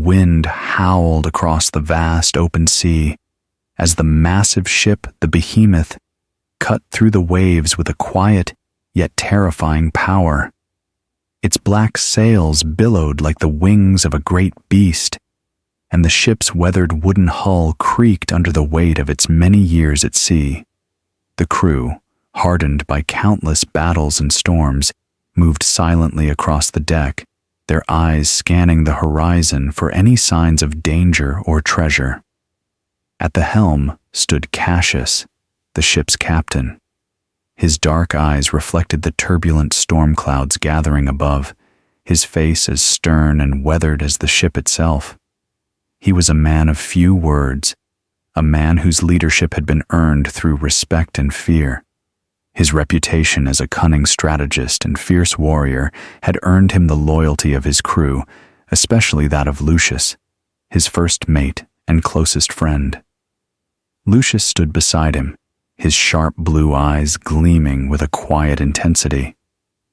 wind howled across the vast open sea, as the massive ship, the Behemoth, cut through the waves with a quiet yet terrifying power. Its black sails billowed like the wings of a great beast, and the ship's weathered wooden hull creaked under the weight of its many years at sea. The crew, hardened by countless battles and storms, moved silently across the deck, their eyes scanning the horizon for any signs of danger or treasure. At the helm stood Cassius, the ship's captain. His dark eyes reflected the turbulent storm clouds gathering above, his face as stern and weathered as the ship itself. He was a man of few words, a man whose leadership had been earned through respect and fear. His reputation as a cunning strategist and fierce warrior had earned him the loyalty of his crew, especially that of Lucius, his first mate and closest friend. Lucius stood beside him, his sharp blue eyes gleaming with a quiet intensity.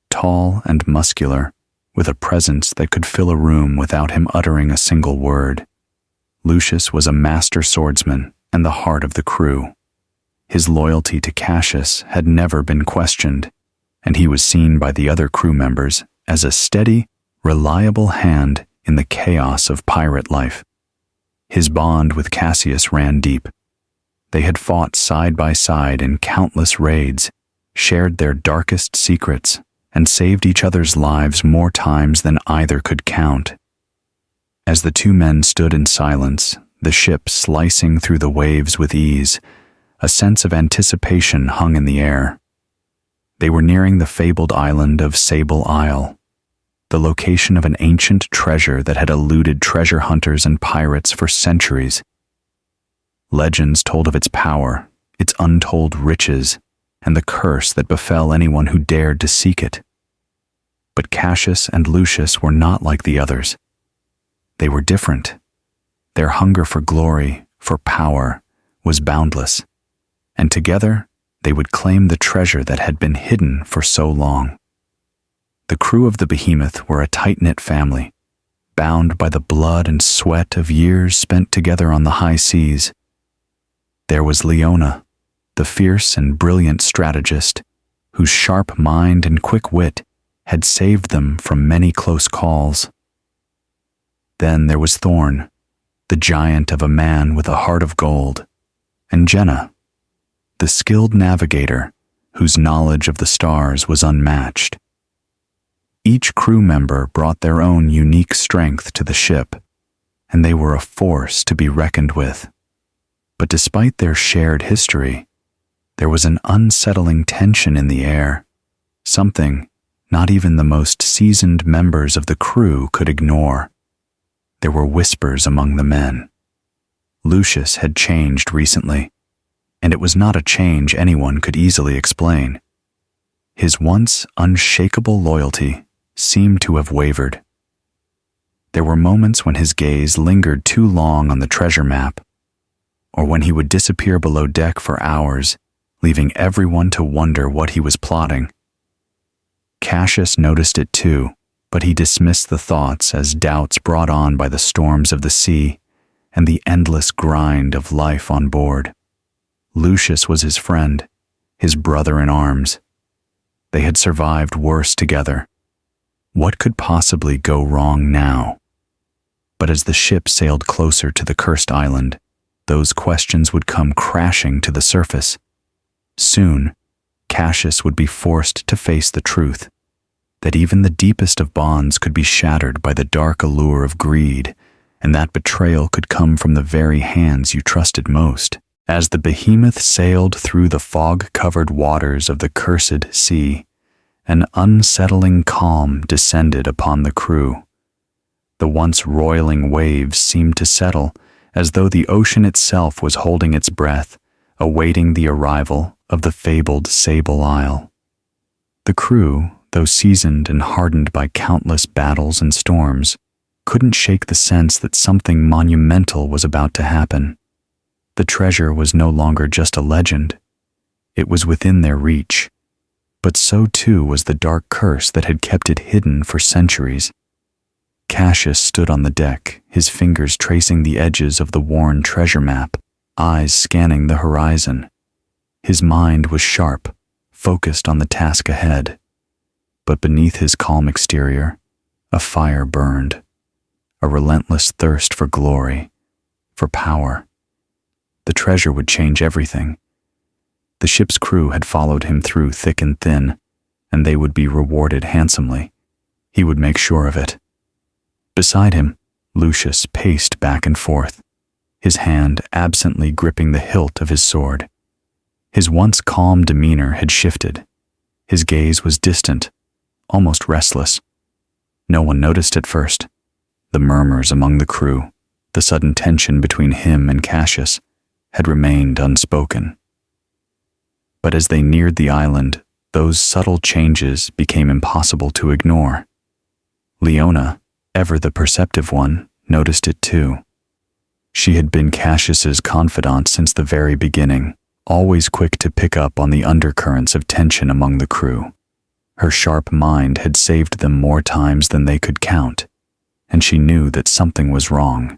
Tall and muscular, with a presence that could fill a room without him uttering a single word. Lucius was a master swordsman and the heart of the crew. His loyalty to Cassius had never been questioned, and he was seen by the other crew members as a steady, reliable hand in the chaos of pirate life. His bond with Cassius ran deep. They had fought side by side in countless raids, shared their darkest secrets, and saved each other's lives more times than either could count. As the two men stood in silence, the ship slicing through the waves with ease, a sense of anticipation hung in the air. They were nearing the fabled island of Sable Isle, the location of an ancient treasure that had eluded treasure hunters and pirates for centuries. Legends told of its power, its untold riches, and the curse that befell anyone who dared to seek it. But Cassius and Lucius were not like the others. They were different. Their hunger for glory, for power, was boundless, and together they would claim the treasure that had been hidden for so long. The crew of the Behemoth were a tight-knit family, bound by the blood and sweat of years spent together on the high seas. There was Leona, the fierce and brilliant strategist, whose sharp mind and quick wit had saved them from many close calls. Then there was Thorn, the giant of a man with a heart of gold, and Jenna, the skilled navigator whose knowledge of the stars was unmatched. Each crew member brought their own unique strength to the ship, and they were a force to be reckoned with. But despite their shared history, there was an unsettling tension in the air, something not even the most seasoned members of the crew could ignore. There were whispers among the men. Lucius had changed recently, and it was not a change anyone could easily explain. His once unshakable loyalty seemed to have wavered. There were moments when his gaze lingered too long on the treasure map, or when he would disappear below deck for hours, leaving everyone to wonder what he was plotting. Cassius noticed it too, but he dismissed the thoughts as doubts brought on by the storms of the sea and the endless grind of life on board. Lucius was his friend, his brother in arms. They had survived worse together. What could possibly go wrong now? But as the ship sailed closer to the cursed island, those questions would come crashing to the surface. Soon, Cassius would be forced to face the truth, that even the deepest of bonds could be shattered by the dark allure of greed, and that betrayal could come from the very hands you trusted most. As the Behemoth sailed through the fog-covered waters of the cursed sea, an unsettling calm descended upon the crew. The once roiling waves seemed to settle, as though the ocean itself was holding its breath, awaiting the arrival of the fabled Sable Isle. The crew, though seasoned and hardened by countless battles and storms, couldn't shake the sense that something monumental was about to happen. The treasure was no longer just a legend. It was within their reach, but so too was the dark curse that had kept it hidden for centuries. Cassius stood on the deck, his fingers tracing the edges of the worn treasure map, eyes scanning the horizon. His mind was sharp, focused on the task ahead. But beneath his calm exterior, a fire burned, a relentless thirst for glory, for power. The treasure would change everything. The ship's crew had followed him through thick and thin, and they would be rewarded handsomely. He would make sure of it. Beside him, Lucius paced back and forth, his hand absently gripping the hilt of his sword. His once calm demeanor had shifted. His gaze was distant, almost restless. No one noticed at first. The murmurs among the crew, the sudden tension between him and Cassius, had remained unspoken. But as they neared the island, those subtle changes became impossible to ignore. Leona, ever the perceptive one, noticed it too. She had been Cassius's confidant since the very beginning, always quick to pick up on the undercurrents of tension among the crew. Her sharp mind had saved them more times than they could count, and she knew that something was wrong.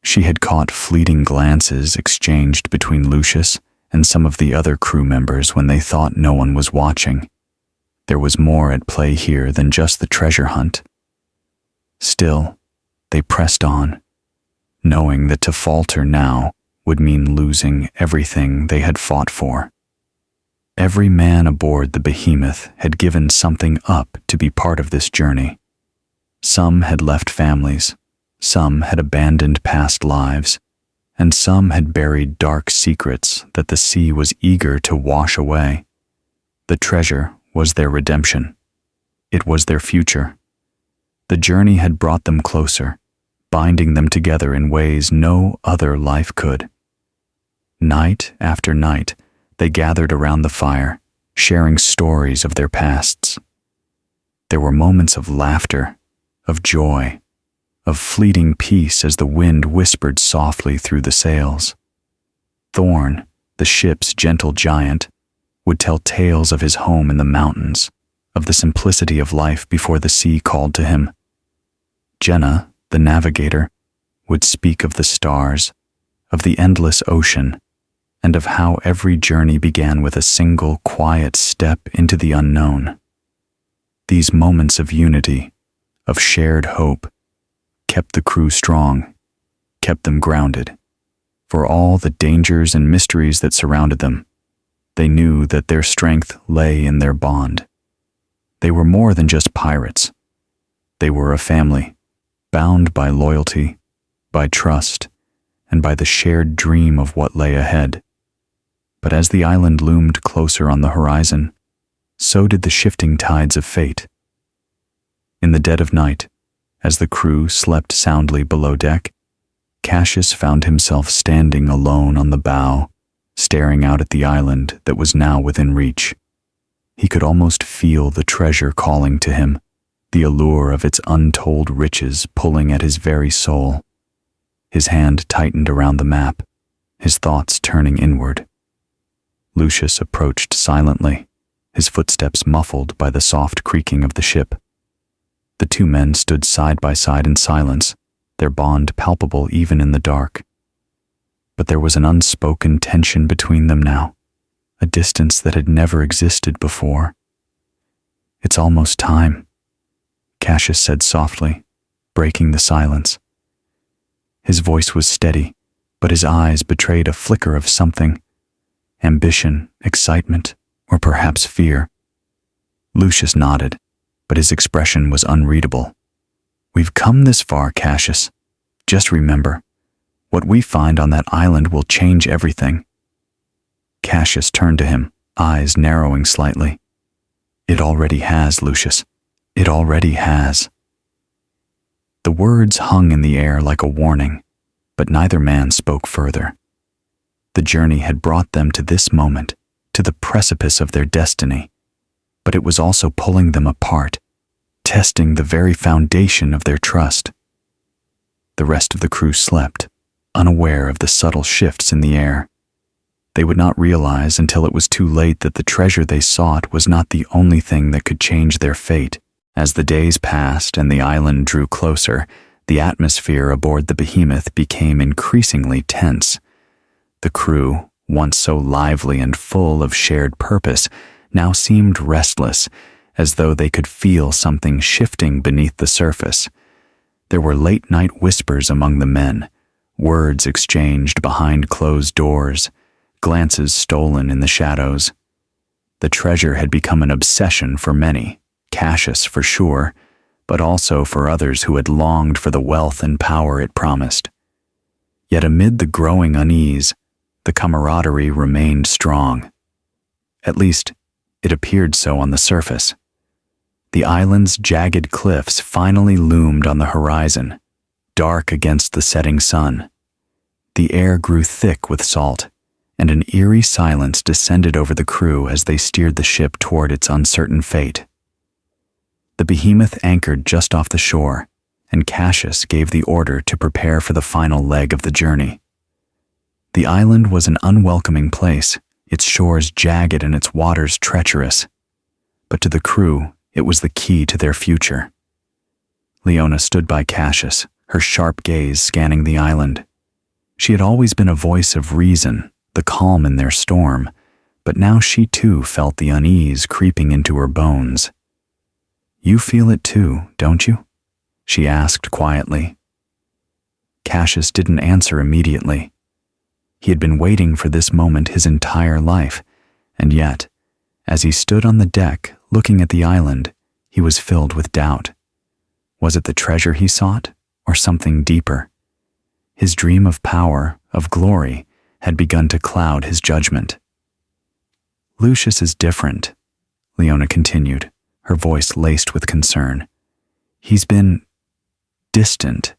She had caught fleeting glances exchanged between Lucius and some of the other crew members when they thought no one was watching. There was more at play here than just the treasure hunt. Still, they pressed on, knowing that to falter now would mean losing everything they had fought for. Every man aboard the Behemoth had given something up to be part of this journey. Some had left families, some had abandoned past lives, and some had buried dark secrets that the sea was eager to wash away. The treasure was their redemption. It was their future. The journey had brought them closer, binding them together in ways no other life could. Night after night, they gathered around the fire, sharing stories of their pasts. There were moments of laughter, of joy, of fleeting peace as the wind whispered softly through the sails. Thorn, the ship's gentle giant, would tell tales of his home in the mountains, of the simplicity of life before the sea called to him. Jenna, the navigator, would speak of the stars, of the endless ocean, and of how every journey began with a single quiet step into the unknown. These moments of unity, of shared hope, kept the crew strong, kept them grounded. For all the dangers and mysteries that surrounded them, they knew that their strength lay in their bond. They were more than just pirates. They were a family, bound by loyalty, by trust, and by the shared dream of what lay ahead. But as the island loomed closer on the horizon, so did the shifting tides of fate. In the dead of night, as the crew slept soundly below deck, Cassius found himself standing alone on the bow, staring out at the island that was now within reach. He could almost feel the treasure calling to him, the allure of its untold riches pulling at his very soul. His hand tightened around the map, his thoughts turning inward. Lucius approached silently, his footsteps muffled by the soft creaking of the ship. The two men stood side by side in silence, their bond palpable even in the dark. But there was an unspoken tension between them now, a distance that had never existed before. "It's almost time," Cassius said softly, breaking the silence. His voice was steady, but his eyes betrayed a flicker of something: ambition, excitement, or perhaps fear. Lucius nodded, but his expression was unreadable. "We've come this far, Cassius. Just remember, what we find on that island will change everything." Cassius turned to him, eyes narrowing slightly. "It already has, Lucius. It already has." The words hung in the air like a warning, but neither man spoke further. The journey had brought them to this moment, to the precipice of their destiny, but it was also pulling them apart, testing the very foundation of their trust. The rest of the crew slept, unaware of the subtle shifts in the air. They would not realize until it was too late that the treasure they sought was not the only thing that could change their fate. As the days passed and the island drew closer, the atmosphere aboard the Behemoth became increasingly tense. The crew, once so lively and full of shared purpose, now seemed restless, as though they could feel something shifting beneath the surface. There were late-night whispers among the men, words exchanged behind closed doors, glances stolen in the shadows. The treasure had become an obsession for many, Cassius for sure, but also for others who had longed for the wealth and power it promised. Yet amid the growing unease, the camaraderie remained strong. At least, it appeared so on the surface. The island's jagged cliffs finally loomed on the horizon, dark against the setting sun. The air grew thick with salt, and an eerie silence descended over the crew as they steered the ship toward its uncertain fate. The Behemoth anchored just off the shore, and Cassius gave the order to prepare for the final leg of the journey. The island was an unwelcoming place, its shores jagged and its waters treacherous. But to the crew, it was the key to their future. Leona stood by Cassius, her sharp gaze scanning the island. She had always been a voice of reason, the calm in their storm, but now she too felt the unease creeping into her bones. "You feel it too, don't you?" she asked quietly. Cassius didn't answer immediately. He had been waiting for this moment his entire life, and yet, as he stood on the deck looking at the island, he was filled with doubt. Was it the treasure he sought, or something deeper? His dream of power, of glory, had begun to cloud his judgment. "Lucius is different," Leona continued, her voice laced with concern. "He's been distant.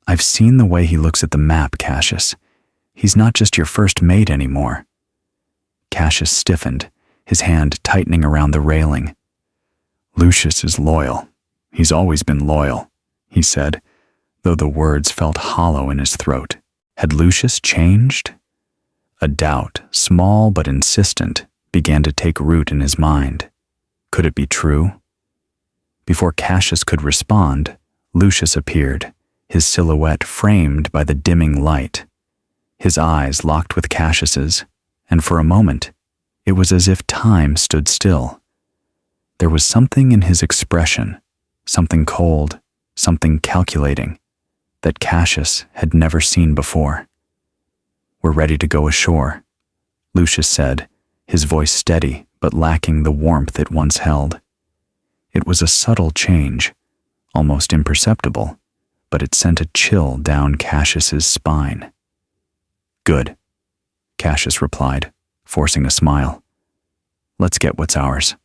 I've seen the way he looks at the map, Cassius. He's not just your first mate anymore." Cassius stiffened, his hand tightening around the railing. "Lucius is loyal. He's always been loyal," he said, though the words felt hollow in his throat. Had Lucius changed? A doubt, small but insistent, began to take root in his mind. Could it be true? Before Cassius could respond, Lucius appeared, his silhouette framed by the dimming light. His eyes locked with Cassius's, and for a moment, it was as if time stood still. There was something in his expression, something cold, something calculating, that Cassius had never seen before. "We're ready to go ashore," Lucius said, his voice steady but lacking the warmth it once held. It was a subtle change, almost imperceptible, but it sent a chill down Cassius's spine. "Good," Cassius replied, forcing a smile. "Let's get what's ours."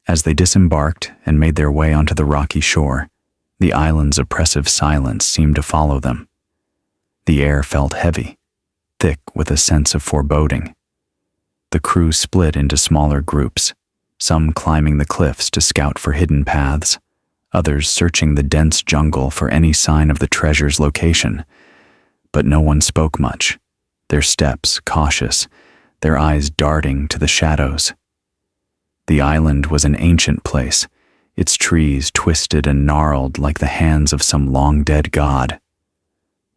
As they disembarked and made their way onto the rocky shore, the island's oppressive silence seemed to follow them. The air felt heavy, thick with a sense of foreboding. The crew split into smaller groups, some climbing the cliffs to scout for hidden paths, others searching the dense jungle for any sign of the treasure's location. But no one spoke much, their steps cautious, their eyes darting to the shadows. The island was an ancient place, its trees twisted and gnarled like the hands of some long-dead god.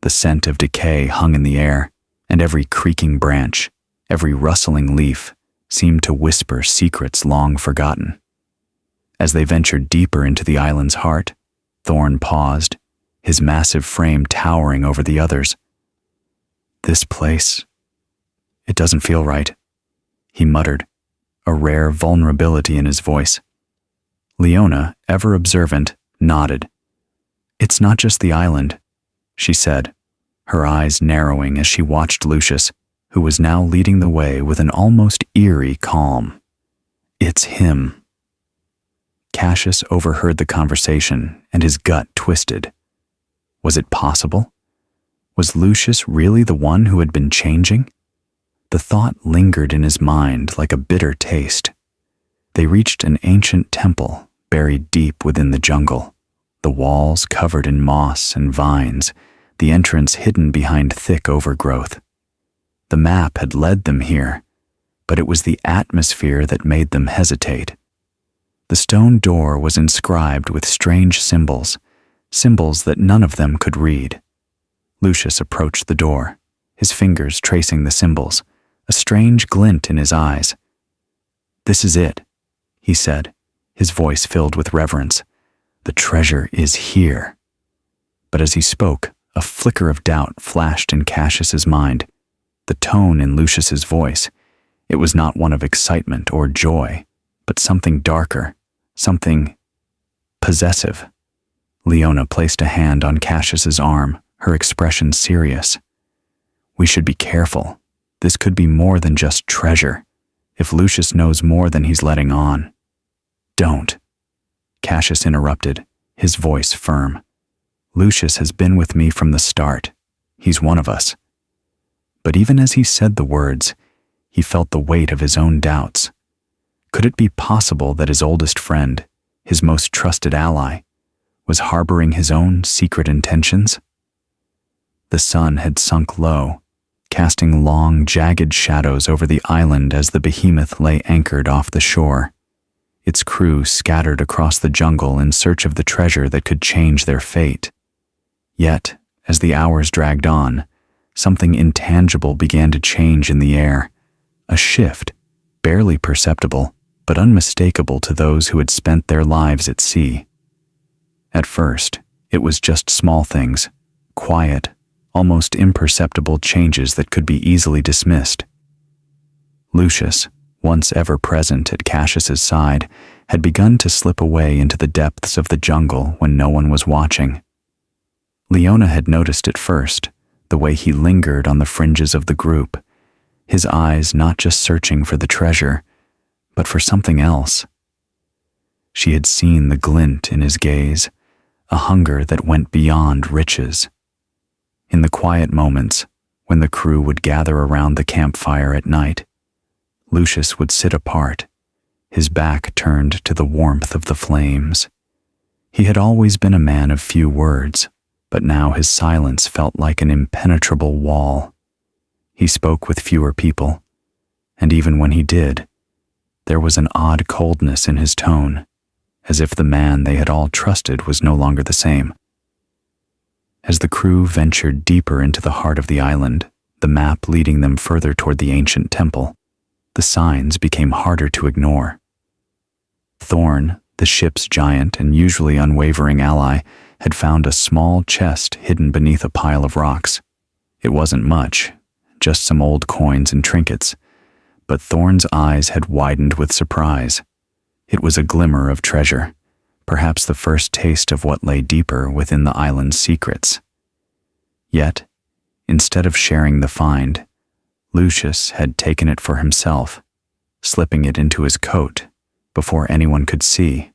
The scent of decay hung in the air, and every creaking branch, every rustling leaf, seemed to whisper secrets long forgotten. As they ventured deeper into the island's heart, Thorn paused, his massive frame towering over the others. "This place, it doesn't feel right," he muttered, a rare vulnerability in his voice. Leona, ever observant, nodded. "It's not just the island," she said, her eyes narrowing as she watched Lucius, who was now leading the way with an almost eerie calm. "It's him." Cassius overheard the conversation, and his gut twisted. Was it possible? Was Lucius really the one who had been changing? The thought lingered in his mind like a bitter taste. They reached an ancient temple buried deep within the jungle, the walls covered in moss and vines, the entrance hidden behind thick overgrowth. The map had led them here, but it was the atmosphere that made them hesitate. The stone door was inscribed with strange symbols, symbols that none of them could read. Lucius approached the door, his fingers tracing the symbols, a strange glint in his eyes. "This is it," he said, his voice filled with reverence. "The treasure is here." But as he spoke, a flicker of doubt flashed in Cassius's mind. The tone in Lucius's voice, it was not one of excitement or joy, but something darker, something possessive. Leona placed a hand on Cassius's arm, her expression serious. "We should be careful. This could be more than just treasure. If Lucius knows more than he's letting on." "Don't," Cassius interrupted, his voice firm. "Lucius has been with me from the start. He's one of us." But even as he said the words, he felt the weight of his own doubts. Could it be possible that his oldest friend, his most trusted ally, was harboring his own secret intentions? The sun had sunk low, casting long, jagged shadows over the island as the Behemoth lay anchored off the shore. Its crew scattered across the jungle in search of the treasure that could change their fate. Yet, as the hours dragged on, something intangible began to change in the air, a shift, barely perceptible, but unmistakable to those who had spent their lives at sea. At first, it was just small things, quiet, almost imperceptible changes that could be easily dismissed. Lucius, once ever present at Cassius's side, had begun to slip away into the depths of the jungle when no one was watching. Leona had noticed it first, the way he lingered on the fringes of the group, his eyes not just searching for the treasure, but for something else. She had seen the glint in his gaze, a hunger that went beyond riches. In the quiet moments, when the crew would gather around the campfire at night, Lucius would sit apart, his back turned to the warmth of the flames. He had always been a man of few words, but now his silence felt like an impenetrable wall. He spoke with fewer people, and even when he did, there was an odd coldness in his tone, as if the man they had all trusted was no longer the same. As the crew ventured deeper into the heart of the island, the map leading them further toward the ancient temple, the signs became harder to ignore. Thorn, the ship's giant and usually unwavering ally, had found a small chest hidden beneath a pile of rocks. It wasn't much, just some old coins and trinkets, but Thorn's eyes had widened with surprise. It was a glimmer of treasure, perhaps the first taste of what lay deeper within the island's secrets. Yet, instead of sharing the find, Lucius had taken it for himself, slipping it into his coat before anyone could see.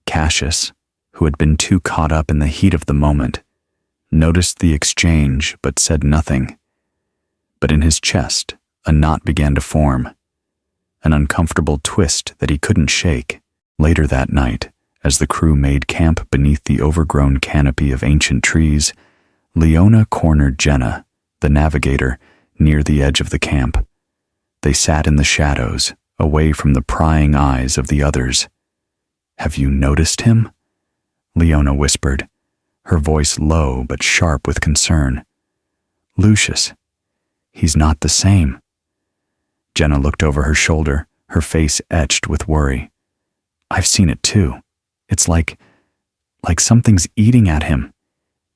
Cassius, who had been too caught up in the heat of the moment, noticed the exchange but said nothing. But in his chest, a knot began to form, an uncomfortable twist that he couldn't shake. Later that night, as the crew made camp beneath the overgrown canopy of ancient trees, Leona cornered Jenna, the navigator, near the edge of the camp. They sat in the shadows, away from the prying eyes of the others. "Have you noticed him?" Leona whispered, her voice low but sharp with concern. "Lucius, he's not the same." Jenna looked over her shoulder, her face etched with worry. "I've seen it too. It's like something's eating at him.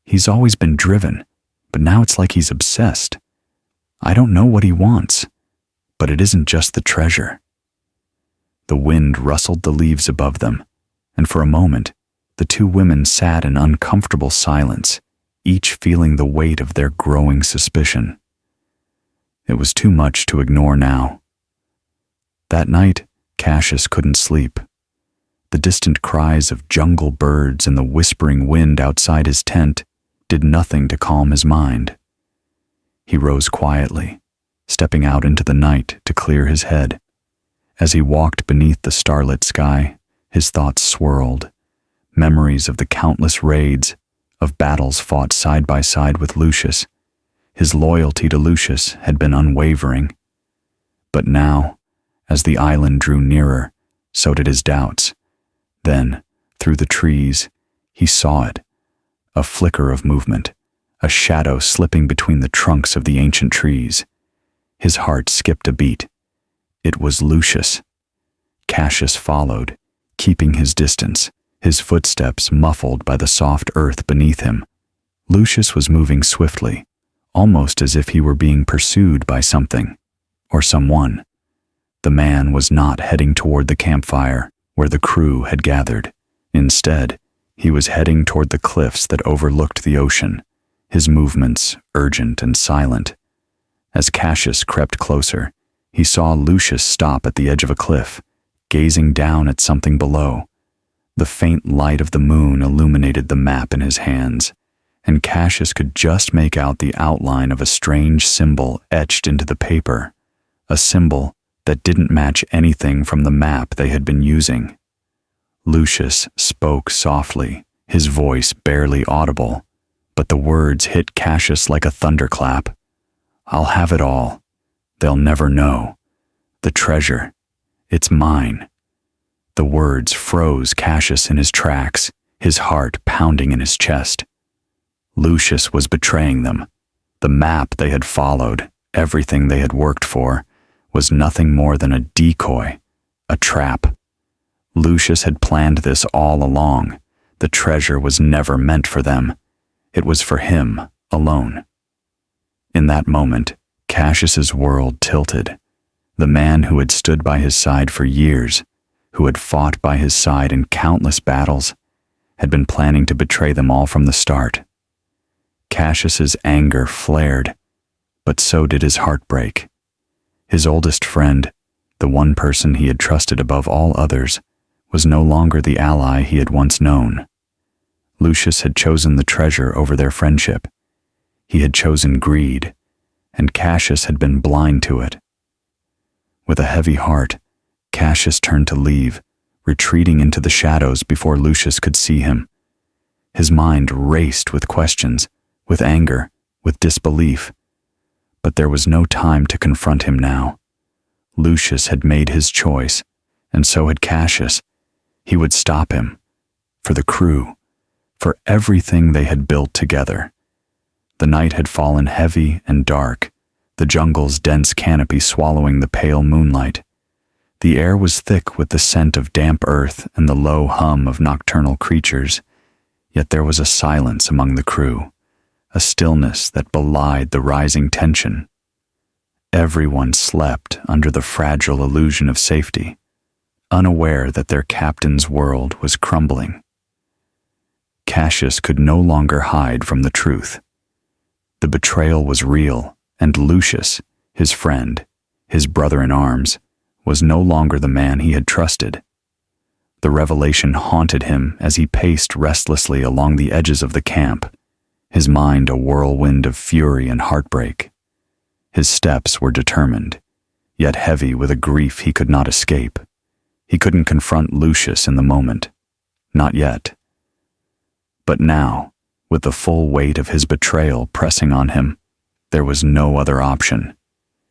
He's always been driven, but now it's like he's obsessed. I don't know what he wants, but it isn't just the treasure." The wind rustled the leaves above them, and for a moment, the two women sat in uncomfortable silence, each feeling the weight of their growing suspicion. It was too much to ignore now. That night, Cassius couldn't sleep. The distant cries of jungle birds and the whispering wind outside his tent did nothing to calm his mind. He rose quietly, stepping out into the night to clear his head. As he walked beneath the starlit sky, his thoughts swirled, memories of the countless raids, of battles fought side by side with Lucius. His loyalty to Lucius had been unwavering. But now, as the island drew nearer, So did his doubts. Then, through the trees, he saw it. A flicker of movement, a shadow slipping between the trunks of the ancient trees. His heart skipped a beat. It was Lucius. Cassius followed, keeping his distance, his footsteps muffled by the soft earth beneath him. Lucius was moving swiftly, almost as if he were being pursued by something, or someone. The man was not heading toward the campfire where the crew had gathered. Instead, he was heading toward the cliffs that overlooked the ocean, his movements urgent and silent. As Cassius crept closer, he saw Lucius stop at the edge of a cliff, gazing down at something below. The faint light of the moon illuminated the map in his hands, and Cassius could just make out the outline of a strange symbol etched into the paper, a symbol that didn't match anything from the map they had been using. Lucius spoke softly, his voice barely audible, but the words hit Cassius like a thunderclap. "I'll have it all. They'll never know. The treasure. It's mine." The words froze Cassius in his tracks, his heart pounding in his chest. Lucius was betraying them. The map they had followed, everything they had worked for, was nothing more than a decoy, a trap. Lucius had planned this all along. The treasure was never meant for them. It was for him alone. In that moment, Cassius's world tilted. The man who had stood by his side for years, who had fought by his side in countless battles, had been planning to betray them all from the start. Cassius's anger flared, but so did his heartbreak. His oldest friend, the one person he had trusted above all others, was no longer the ally he had once known. Lucius had chosen the treasure over their friendship. He had chosen greed, and Cassius had been blind to it. With a heavy heart, Cassius turned to leave, retreating into the shadows before Lucius could see him. His mind raced with questions, with anger, with disbelief. But there was no time to confront him now. Lucius had made his choice, and so had Cassius. He would stop him. For the crew. For everything they had built together. The night had fallen heavy and dark, the jungle's dense canopy swallowing the pale moonlight. The air was thick with the scent of damp earth and the low hum of nocturnal creatures, yet there was a silence among the crew, a stillness that belied the rising tension. Everyone slept under the fragile illusion of safety, unaware that their captain's world was crumbling. Cassius could no longer hide from the truth. The betrayal was real, and Lucius, his friend, his brother-in-arms, was no longer the man he had trusted. The revelation haunted him as he paced restlessly along the edges of the camp, his mind a whirlwind of fury and heartbreak. His steps were determined, yet heavy with a grief he could not escape. He couldn't confront Lucius in the moment. Not yet. But now, with the full weight of his betrayal pressing on him, there was no other option.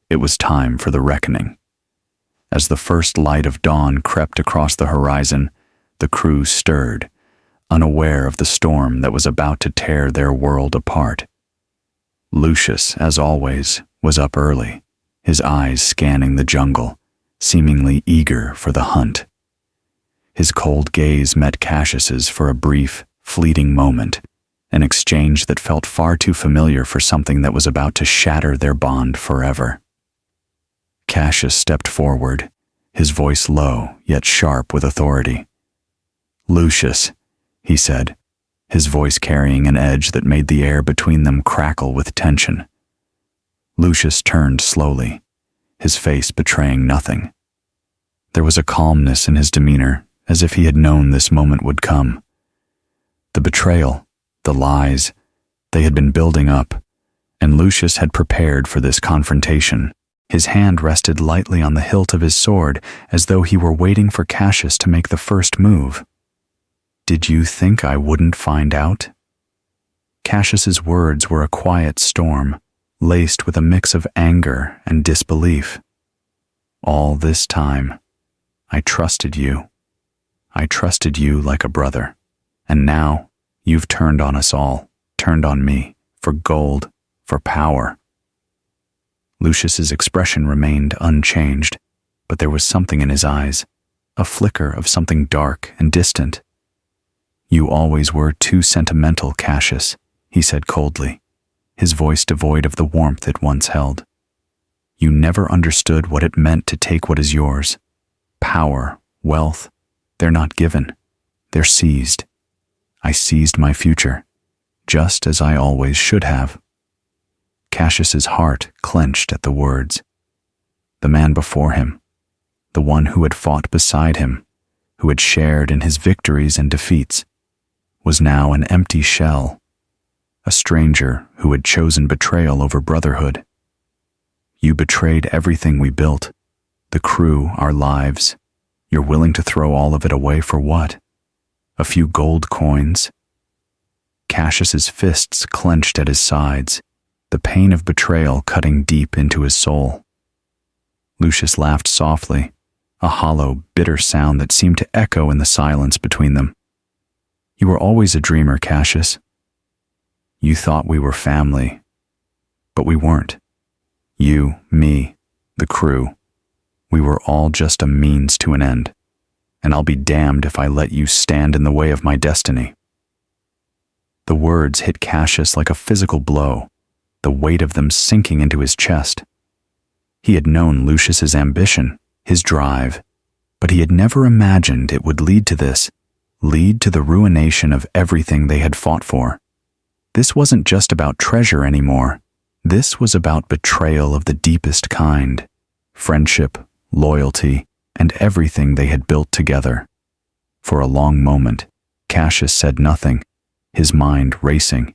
It was time for the reckoning. As the first light of dawn crept across the horizon, the crew stirred, unaware of the storm that was about to tear their world apart. Lucius, as always, was up early, his eyes scanning the jungle, seemingly eager for the hunt. His cold gaze met Cassius's for a brief, fleeting moment, an exchange that felt far too familiar for something that was about to shatter their bond forever. Cassius stepped forward, his voice low yet sharp with authority. "Lucius," he said, his voice carrying an edge that made the air between them crackle with tension. Lucius turned slowly, his face betraying nothing. There was a calmness in his demeanor, as if he had known this moment would come. The betrayal, the lies, they had been building up, and Lucius had prepared for this confrontation. His hand rested lightly on the hilt of his sword, as though he were waiting for Cassius to make the first move. "Did you think I wouldn't find out?" Cassius's words were a quiet storm, laced with a mix of anger and disbelief. "All this time, I trusted you. I trusted you like a brother. And now, you've turned on us all, turned on me, for gold, for power." Lucius's expression remained unchanged, but there was something in his eyes, a flicker of something dark and distant. "You always were too sentimental, Cassius," he said coldly, his voice devoid of the warmth it once held. "You never understood what it meant to take what is yours. Power, wealth, they're not given. They're seized. I seized my future, just as I always should have." Cassius's heart clenched at the words. The man before him, the one who had fought beside him, who had shared in his victories and defeats, was now an empty shell, a stranger who had chosen betrayal over brotherhood. "You betrayed everything we built, the crew, our lives. You're willing to throw all of it away for what? A few gold coins?" Cassius's fists clenched at his sides, the pain of betrayal cutting deep into his soul. Lucius laughed softly, a hollow, bitter sound that seemed to echo in the silence between them. "You were always a dreamer, Cassius. You thought we were family, but we weren't. You, me, the crew. We were all just a means to an end, and I'll be damned if I let you stand in the way of my destiny." The words hit Cassius like a physical blow, the weight of them sinking into his chest. He had known Lucius's ambition, his drive, but he had never imagined it would lead to this, lead to the ruination of everything they had fought for. This wasn't just about treasure anymore. This was about betrayal of the deepest kind, friendship, loyalty, and everything they had built together. For a long moment, Cassius said nothing, his mind racing.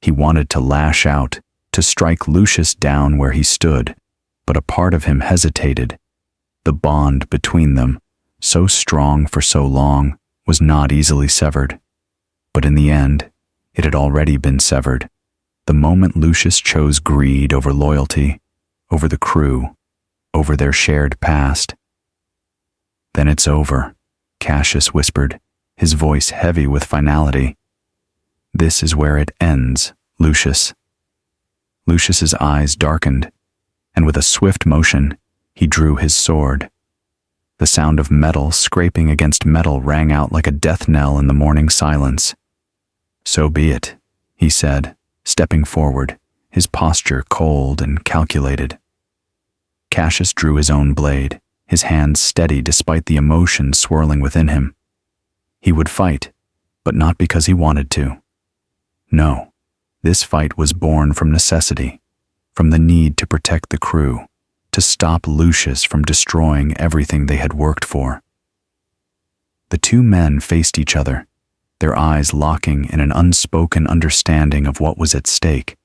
He wanted to lash out, to strike Lucius down where he stood, but a part of him hesitated. The bond between them, so strong for so long, was not easily severed. But in the end, it had already been severed, the moment Lucius chose greed over loyalty, over the crew, over their shared past. "Then it's over," Cassius whispered, his voice heavy with finality. "This is where it ends, Lucius." Lucius's eyes darkened, and with a swift motion, he drew his sword. The sound of metal scraping against metal rang out like a death knell in the morning silence. "So be it," he said, stepping forward, his posture cold and calculated. Cassius drew his own blade, his hands steady despite the emotion swirling within him. He would fight, but not because he wanted to. No. This fight was born from necessity, from the need to protect the crew, to stop Lucius from destroying everything they had worked for. The two men faced each other, their eyes locking in an unspoken understanding of what was at stake.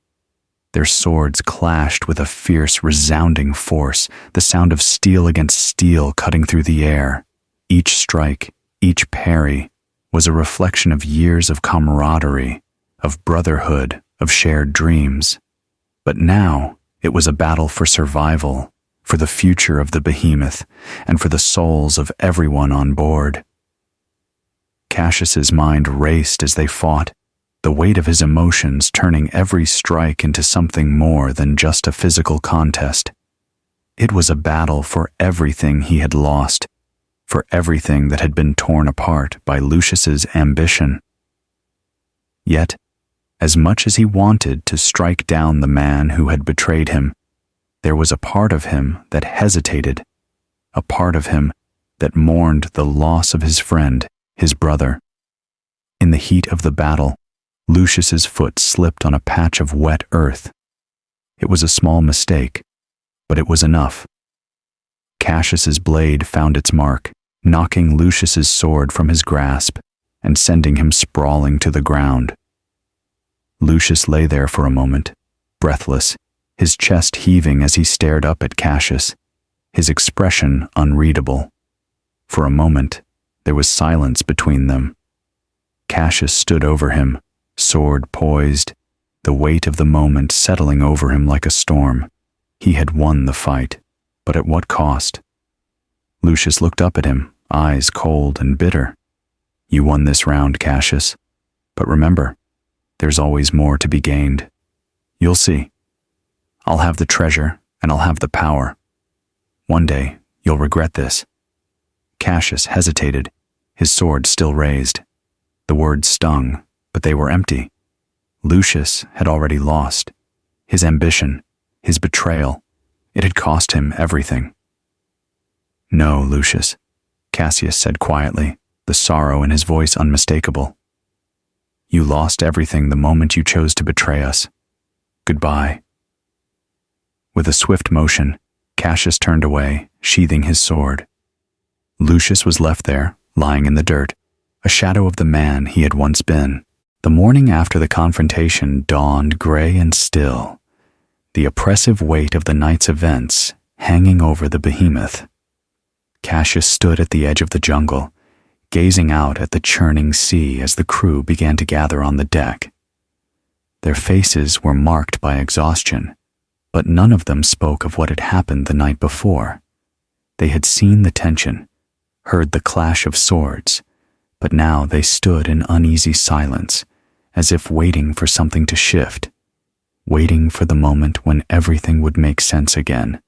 Their swords clashed with a fierce, resounding force, the sound of steel against steel cutting through the air. Each strike, each parry, was a reflection of years of camaraderie, of brotherhood, of shared dreams. But now it was a battle for survival, for the future of the Behemoth, and for the souls of everyone on board. Cassius's mind raced as they fought, the weight of his emotions turning every strike into something more than just a physical contest. It was a battle for everything he had lost, for everything that had been torn apart by Lucius's ambition. Yet, as much as he wanted to strike down the man who had betrayed him, there was a part of him that hesitated, a part of him that mourned the loss of his friend, his brother. In the heat of the battle, Lucius's foot slipped on a patch of wet earth. It was a small mistake, but it was enough. Cassius's blade found its mark, knocking Lucius's sword from his grasp and sending him sprawling to the ground. Lucius lay there for a moment, breathless, his chest heaving as he stared up at Cassius, his expression unreadable. For a moment, there was silence between them. Cassius stood over him, sword poised, the weight of the moment settling over him like a storm. He had won the fight, but at what cost? Lucius looked up at him, eyes cold and bitter. You won this round, Cassius. But remember, there's always more to be gained. You'll see. I'll have the treasure, and I'll have the power. One day, you'll regret this. Cassius hesitated, his sword still raised. The words stung, but they were empty. Lucius had already lost. His ambition, his betrayal, it had cost him everything. No, Lucius, Cassius said quietly, the sorrow in his voice unmistakable. You lost everything the moment you chose to betray us. Goodbye. With a swift motion, Cassius turned away, sheathing his sword. Lucius was left there, lying in the dirt, a shadow of the man he had once been. The morning after the confrontation dawned gray and still, the oppressive weight of the night's events hanging over the Behemoth. Cassius stood at the edge of the jungle, gazing out at the churning sea as the crew began to gather on the deck. Their faces were marked by exhaustion, but none of them spoke of what had happened the night before. They had seen the tension, heard the clash of swords, but now they stood in uneasy silence, as if waiting for something to shift, waiting for the moment when everything would make sense again.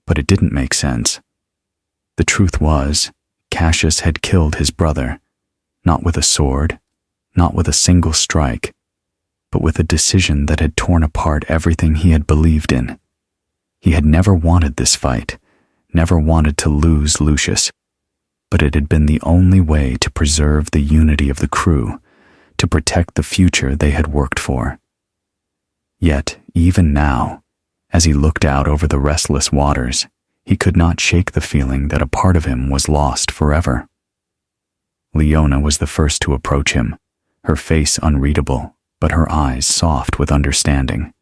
But it didn't make sense. The truth was, Cassius had killed his brother, not with a sword, not with a single strike, but with a decision that had torn apart everything he had believed in. He had never wanted this fight, never wanted to lose Lucius, but it had been the only way to preserve the unity of the crew, to protect the future they had worked for. Yet, even now, as he looked out over the restless waters, he could not shake the feeling that a part of him was lost forever. Leona was the first to approach him, her face unreadable, but her eyes soft with understanding.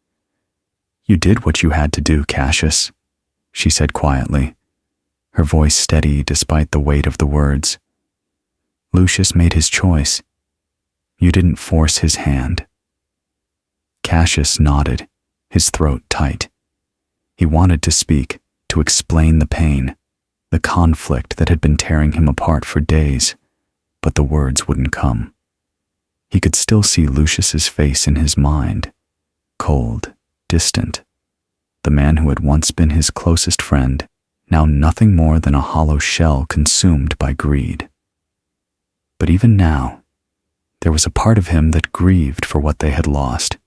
You did what you had to do, Cassius, she said quietly, her voice steady despite the weight of the words. Lucius made his choice. You didn't force his hand. Cassius nodded, his throat tight. He wanted to speak, to explain the pain, the conflict that had been tearing him apart for days, but the words wouldn't come. He could still see Lucius's face in his mind, cold, distant, the man who had once been his closest friend, now nothing more than a hollow shell consumed by greed. But even now, there was a part of him that grieved for what they had lost.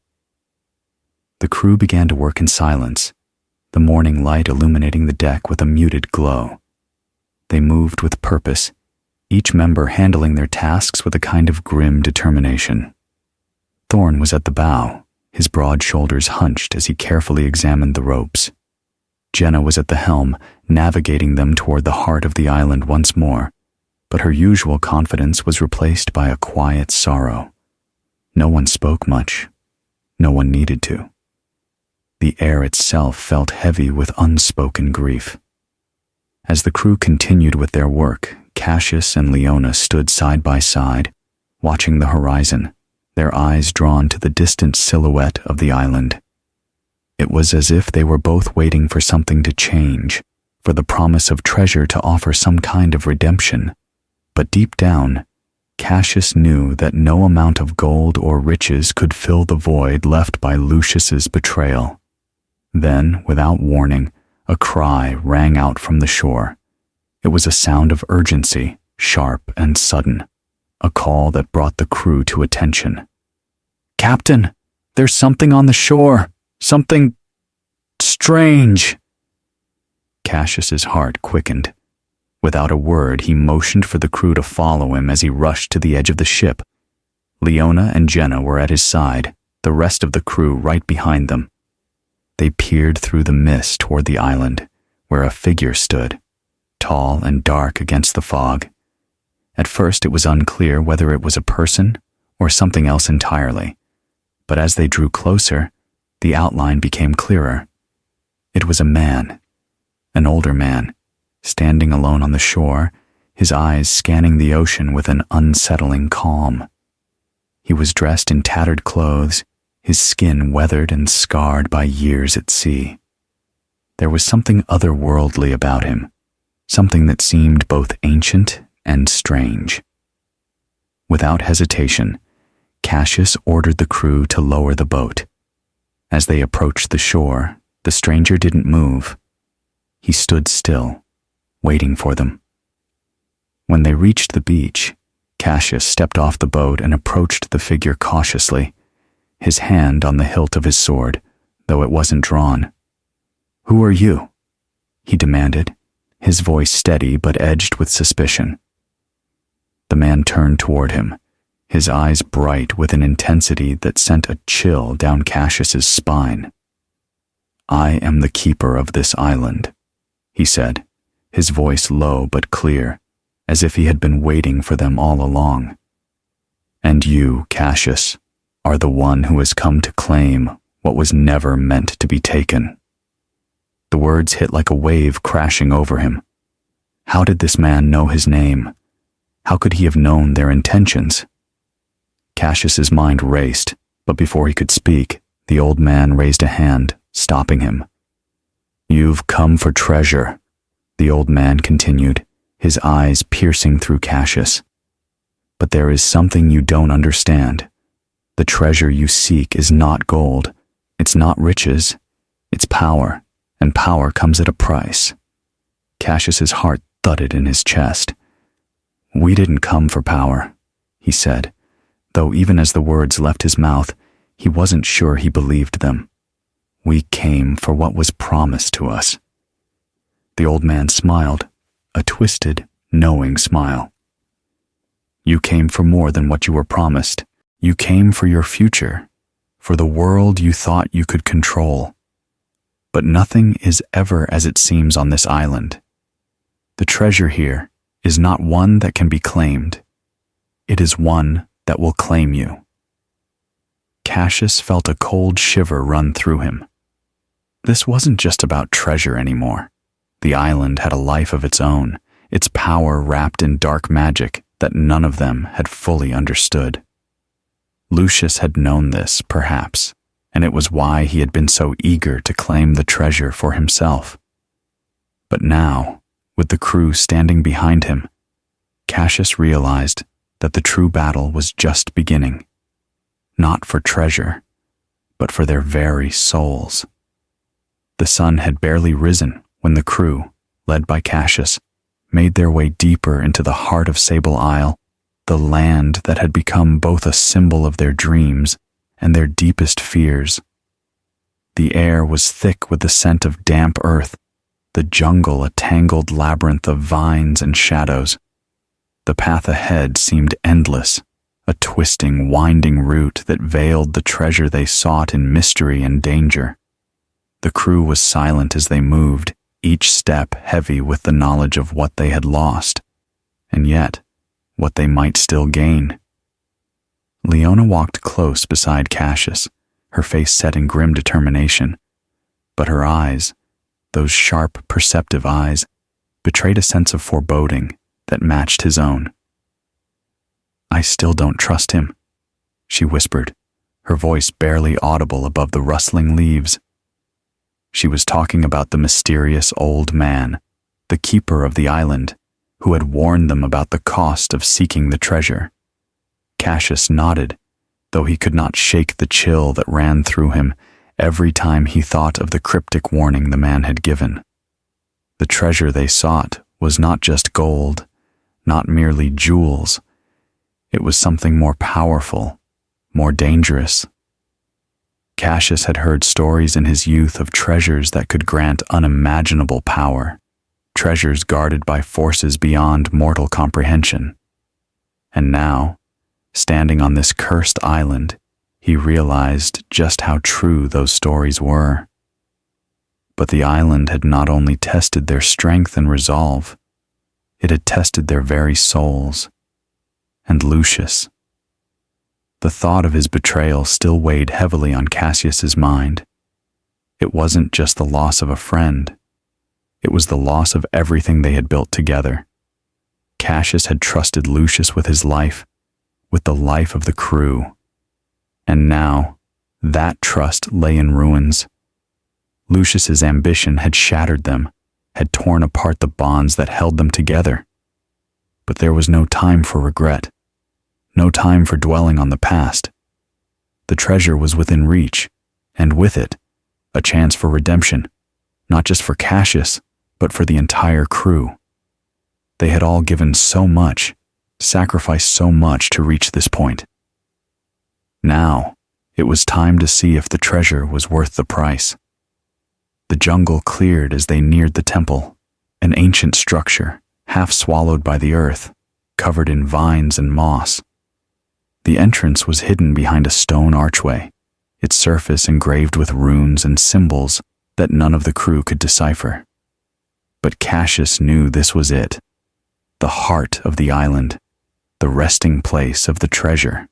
The crew began to work in silence, the morning light illuminating the deck with a muted glow. They moved with purpose, each member handling their tasks with a kind of grim determination. Thorn was at the bow, his broad shoulders hunched as he carefully examined the ropes. Jenna was at the helm, navigating them toward the heart of the island once more, but her usual confidence was replaced by a quiet sorrow. No one spoke much. No one needed to. The air itself felt heavy with unspoken grief. As the crew continued with their work, Cassius and Leona stood side by side, watching the horizon, their eyes drawn to the distant silhouette of the island. It was as if they were both waiting for something to change, for the promise of treasure to offer some kind of redemption. But deep down, Cassius knew that no amount of gold or riches could fill the void left by Lucius's betrayal. Then, without warning, a cry rang out from the shore. It was a sound of urgency, sharp and sudden, a call that brought the crew to attention. "Captain, there's something on the shore, something strange." Cassius's heart quickened. Without a word, he motioned for the crew to follow him as he rushed to the edge of the ship. Leona and Jenna were at his side, the rest of the crew right behind them. They peered through the mist toward the island, where a figure stood, tall and dark against the fog. At first it was unclear whether it was a person or something else entirely, but as they drew closer, the outline became clearer. It was a man, an older man, standing alone on the shore, his eyes scanning the ocean with an unsettling calm. He was dressed in tattered clothes, his skin weathered and scarred by years at sea. There was something otherworldly about him, something that seemed both ancient and strange. Without hesitation, Cassius ordered the crew to lower the boat. As they approached the shore, the stranger didn't move. He stood still, waiting for them. When they reached the beach, Cassius stepped off the boat and approached the figure cautiously, his hand on the hilt of his sword, though it wasn't drawn. "Who are you?" he demanded, his voice steady but edged with suspicion. The man turned toward him, his eyes bright with an intensity that sent a chill down Cassius's spine. "I am the keeper of this island," he said, his voice low but clear, as if he had been waiting for them all along. "And you, Cassius, are the one who has come to claim what was never meant to be taken." The words hit like a wave crashing over him. How did this man know his name? How could he have known their intentions? Cassius's mind raced, but before he could speak, the old man raised a hand, stopping him. "You've come for treasure," the old man continued, his eyes piercing through Cassius. "But there is something you don't understand. The treasure you seek is not gold. It's not riches. It's power, and power comes at a price." Cassius's heart thudded in his chest. "We didn't come for power," he said, though even as the words left his mouth, he wasn't sure he believed them. "We came for what was promised to us." The old man smiled, a twisted, knowing smile. "You came for more than what you were promised. You came for your future, for the world you thought you could control. But nothing is ever as it seems on this island. The treasure here is not one that can be claimed. It is one that will claim you." Cassius felt a cold shiver run through him. This wasn't just about treasure anymore. The island had a life of its own, its power wrapped in dark magic that none of them had fully understood. Lucius had known this, perhaps, and it was why he had been so eager to claim the treasure for himself. But now, with the crew standing behind him, Cassius realized that the true battle was just beginning, not for treasure, but for their very souls. The sun had barely risen when the crew, led by Cassius, made their way deeper into the heart of Sable Isle, the land that had become both a symbol of their dreams and their deepest fears. The air was thick with the scent of damp earth, the jungle a tangled labyrinth of vines and shadows. The path ahead seemed endless, a twisting, winding route that veiled the treasure they sought in mystery and danger. The crew was silent as they moved, each step heavy with the knowledge of what they had lost, and yet what they might still gain. Leona walked close beside Cassius, her face set in grim determination, but her eyes, those sharp, perceptive eyes, betrayed a sense of foreboding that matched his own. "I still don't trust him," she whispered, her voice barely audible above the rustling leaves. She was talking about the mysterious old man, the keeper of the island, who had warned them about the cost of seeking the treasure. Cassius nodded, though he could not shake the chill that ran through him every time he thought of the cryptic warning the man had given. The treasure they sought was not just gold, not merely jewels. It was something more powerful, more dangerous. Cassius had heard stories in his youth of treasures that could grant unimaginable power, treasures guarded by forces beyond mortal comprehension. And now, standing on this cursed island, he realized just how true those stories were. But the island had not only tested their strength and resolve, it had tested their very souls. And Lucius. The thought of his betrayal still weighed heavily on Cassius's mind. It wasn't just the loss of a friend. It was the loss of everything they had built together. Cassius had trusted Lucius with his life, with the life of the crew. And now, that trust lay in ruins. Lucius's ambition had shattered them, had torn apart the bonds that held them together. But there was no time for regret, no time for dwelling on the past. The treasure was within reach, and with it, a chance for redemption, not just for Cassius, but for the entire crew. They had all given so much, sacrificed so much to reach this point. Now, it was time to see if the treasure was worth the price. The jungle cleared as they neared the temple, an ancient structure, half swallowed by the earth, covered in vines and moss. The entrance was hidden behind a stone archway, its surface engraved with runes and symbols that none of the crew could decipher. But Cassius knew this was it, the heart of the island, the resting place of the treasure.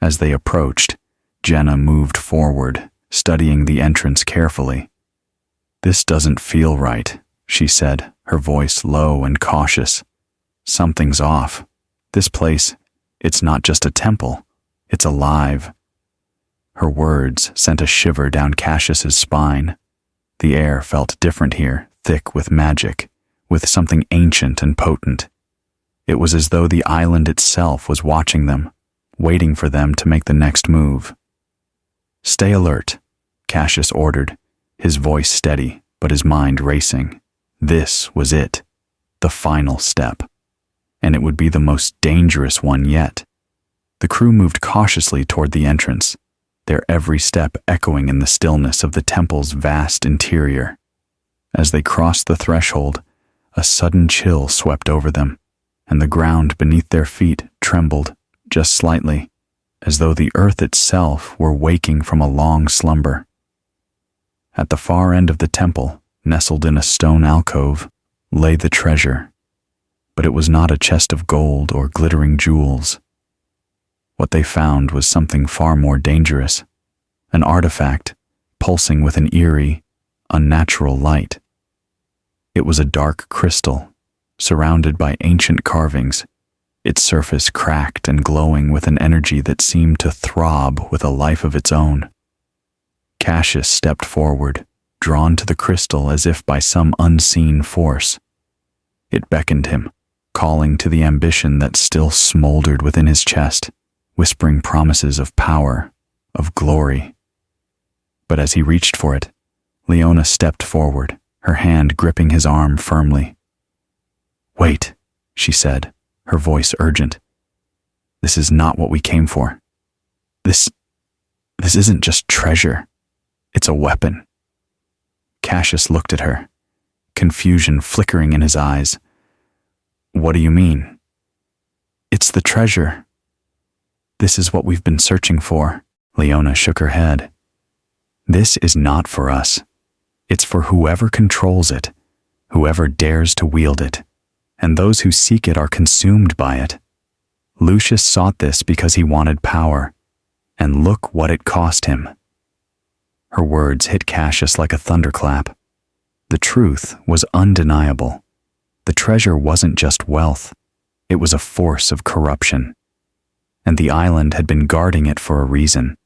As they approached, Jenna moved forward, studying the entrance carefully. "This doesn't feel right," she said, her voice low and cautious. "Something's off. This place, it's not just a temple, it's alive." Her words sent a shiver down Cassius's spine. The air felt different here, thick with magic, with something ancient and potent. It was as though the island itself was watching them, waiting for them to make the next move. "Stay alert," Cassius ordered, his voice steady, but his mind racing. This was it, the final step, and it would be the most dangerous one yet. The crew moved cautiously toward the entrance, their every step echoing in the stillness of the temple's vast interior. As they crossed the threshold, a sudden chill swept over them, and the ground beneath their feet trembled just slightly, as though the earth itself were waking from a long slumber. At the far end of the temple, nestled in a stone alcove, lay the treasure. But it was not a chest of gold or glittering jewels. What they found was something far more dangerous, an artifact pulsing with an eerie, unnatural light. It was a dark crystal, surrounded by ancient carvings, its surface cracked and glowing with an energy that seemed to throb with a life of its own. Cassius stepped forward, drawn to the crystal as if by some unseen force. It beckoned him, calling to the ambition that still smoldered within his chest, whispering promises of power, of glory. But as he reached for it, Leona stepped forward, her hand gripping his arm firmly. "Wait," she said, her voice urgent. "This is not what we came for. This isn't just treasure. It's a weapon." Cassius looked at her, confusion flickering in his eyes. "What do you mean?" "It's the treasure. This is what we've been searching for." Leona shook her head. "This is not for us. It's for whoever controls it, whoever dares to wield it, and those who seek it are consumed by it. Lucius sought this because he wanted power, and look what it cost him." Her words hit Cassius like a thunderclap. The truth was undeniable. The treasure wasn't just wealth, it was a force of corruption. And the island had been guarding it for a reason.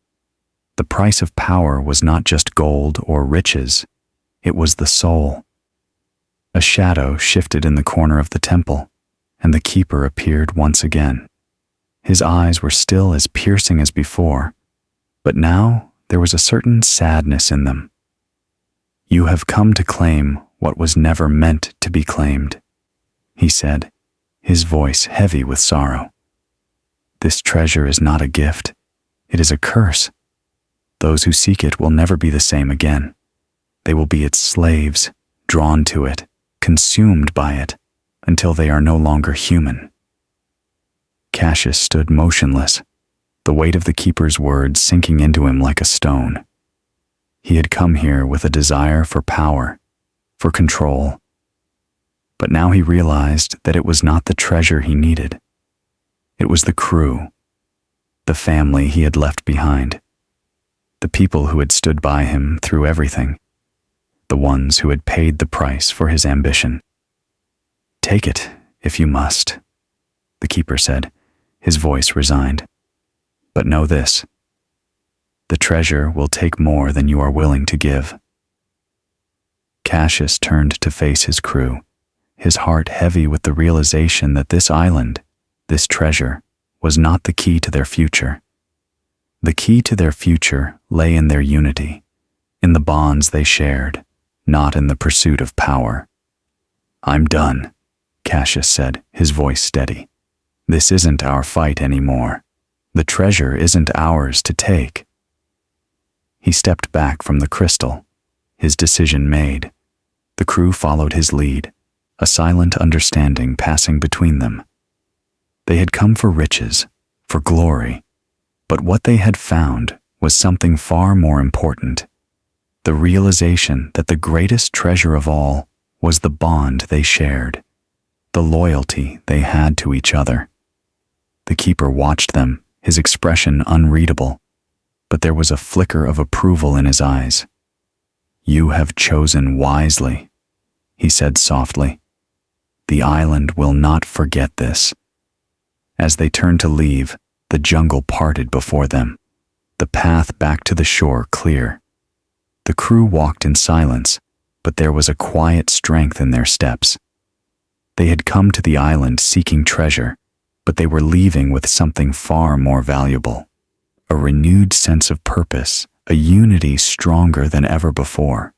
The price of power was not just gold or riches, it was the soul. A shadow shifted in the corner of the temple, and the keeper appeared once again. His eyes were still as piercing as before, but now there was a certain sadness in them. "You have come to claim what was never meant to be claimed," he said, his voice heavy with sorrow. "This treasure is not a gift, it is a curse. Those who seek it will never be the same again. They will be its slaves, drawn to it, consumed by it, until they are no longer human." Cassius stood motionless, the weight of the keeper's words sinking into him like a stone. He had come here with a desire for power, for control. But now he realized that it was not the treasure he needed. It was the crew, the family he had left behind, the people who had stood by him through everything, the ones who had paid the price for his ambition. "Take it, if you must," the keeper said, his voice resigned. "But know this, the treasure will take more than you are willing to give." Cassius turned to face his crew, his heart heavy with the realization that this island, this treasure, was not the key to their future. The key to their future lay in their unity, in the bonds they shared, not in the pursuit of power. "I'm done," Cassius said, his voice steady. "This isn't our fight anymore. The treasure isn't ours to take." He stepped back from the crystal, his decision made. The crew followed his lead, a silent understanding passing between them. They had come for riches, for glory, but what they had found was something far more important: the realization that the greatest treasure of all was the bond they shared, the loyalty they had to each other. The keeper watched them, his expression unreadable, but there was a flicker of approval in his eyes. "You have chosen wisely," he said softly. "The island will not forget this." As they turned to leave, the jungle parted before them, the path back to the shore clear. The crew walked in silence, but there was a quiet strength in their steps. They had come to the island seeking treasure, but they were leaving with something far more valuable: a renewed sense of purpose, a unity stronger than ever before.